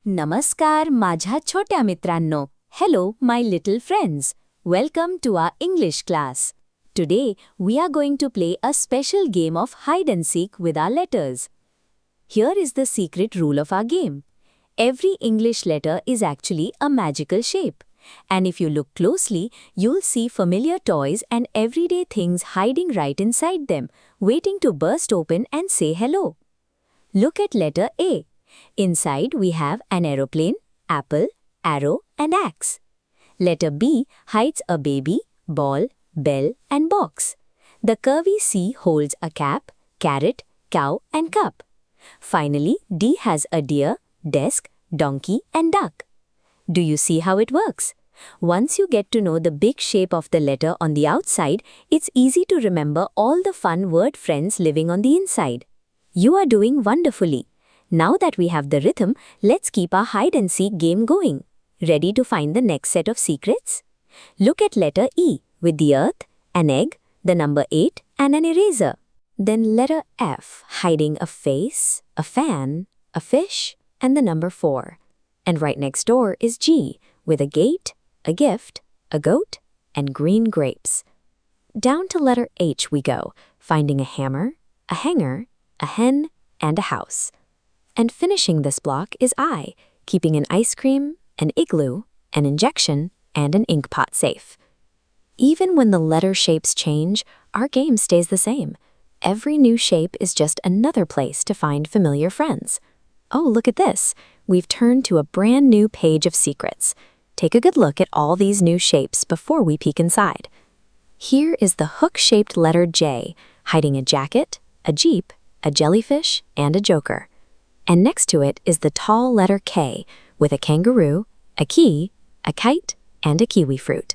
नमस्कार माझ्या छोट्या मित्रांनो. Hello my little friends. Welcome to our English class. Today we are going to play a special game of hide and seek with our letters. Here is the secret rule of our game. Every English letter is actually a magical shape. And if you look closely, you'll see familiar toys and everyday things hiding right inside them, waiting to burst open and say hello. Look at letter A. Inside we have an aeroplane, apple, arrow and axe. Letter B hides a baby, ball, bell and box. The curvy C holds a cap, carrot, cow and cup. Finally, D has a deer, desk, donkey and duck. Do you see how it works? Once you get to know the big shape of the letter on the outside, it's easy to remember all the fun word friends living on the inside. You are doing wonderfully. Now that we have the rhythm, let's keep our hide and seek game going. Ready to find the next set of secrets? Look at letter E with the earth, an egg, the number 8 and an eraser. Then letter F hiding a face, a fan, a fish and the number 4. And right next door is G with a gate, a gift, a goat and green grapes. Down to letter H we go, finding a hammer, a hanger, a hen and a house. And finishing this block is I, keeping an ice cream, an igloo, an injection, and an ink pot safe. Even when the letter shapes change, our game stays the same. Every new shape is just another place to find familiar friends. Oh, look at this. We've turned to a brand new page of secrets. Take a good look at all these new shapes before we peek inside. Here is the hook-shaped letter J, hiding a jacket, a jeep, a jellyfish, and a joker. And next to it is the tall letter K with a kangaroo, a key, a kite, and a kiwi fruit.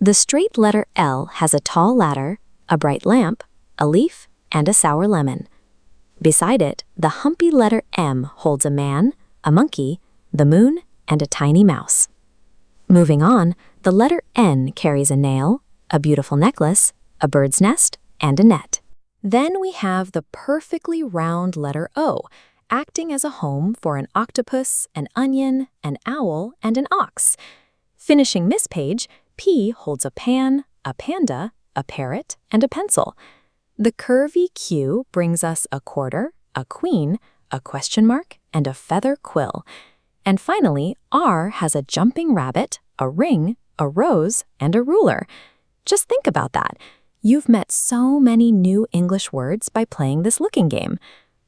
The straight letter L has a tall ladder, a bright lamp, a leaf, and a sour lemon. Beside it, the humpy letter M holds a man, a monkey, the moon, and a tiny mouse. Moving on, the letter N carries a nail, a beautiful necklace, a bird's nest, and a net. Then we have the perfectly round letter O, acting as a home for an octopus, an onion, an owl, and an ox. Finishing this page, P holds a pan, a panda, a parrot, and a pencil. The curvy Q brings us a quarter, a queen, a question mark, and a feather quill. And finally, R has a jumping rabbit, a ring, a rose, and a ruler. Just think about that. You've met so many new English words by playing this looking game.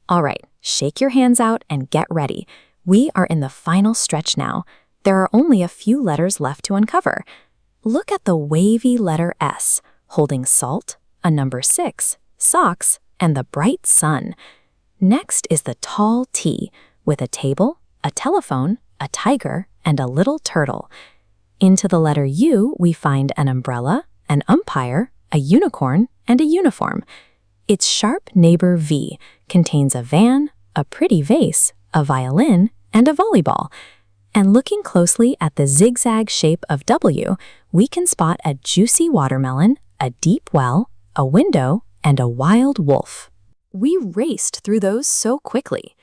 All right, shake your hands out and get ready. We are in the final stretch now. There are only a few letters left to uncover. Look at the wavy letter S, holding salt, a number 6, socks, and the bright sun. Next is the tall T, with a table, a telephone, a tiger, and a little turtle. Into the letter U, we find an umbrella, an umpire, a unicorn, and a uniform. Its sharp neighbor V contains a van, a pretty vase, a violin, and a volleyball. And looking closely at the zigzag shape of W, we can spot a juicy watermelon, a deep well, a window, and a wild wolf. We raced through those so quickly.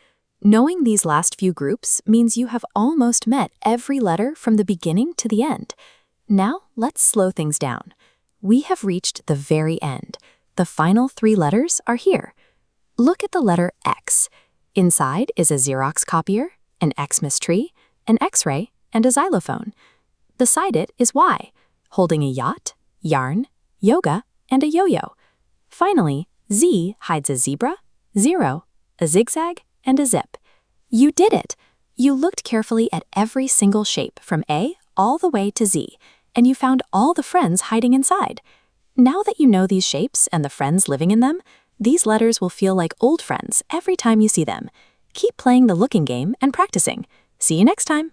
Knowing these last few groups means you have almost met every letter from the beginning to the end. Now, let's slow things down. We have reached the very end. The final 3 letters are here. Look at the letter X. Inside is a Xerox copier, an Xmas tree, an X-ray, and a xylophone. Beside it is Y, holding a yacht, yarn, yoga, and a yo-yo. Finally, Z hides a zebra, 0, a zigzag, and a zip. You did it! You looked carefully at every single shape from A all the way to Z, and you found all the friends hiding inside. Now that you know these shapes and the friends living in them, these letters will feel like old friends every time you see them. Keep playing the looking game and practicing. See you next time.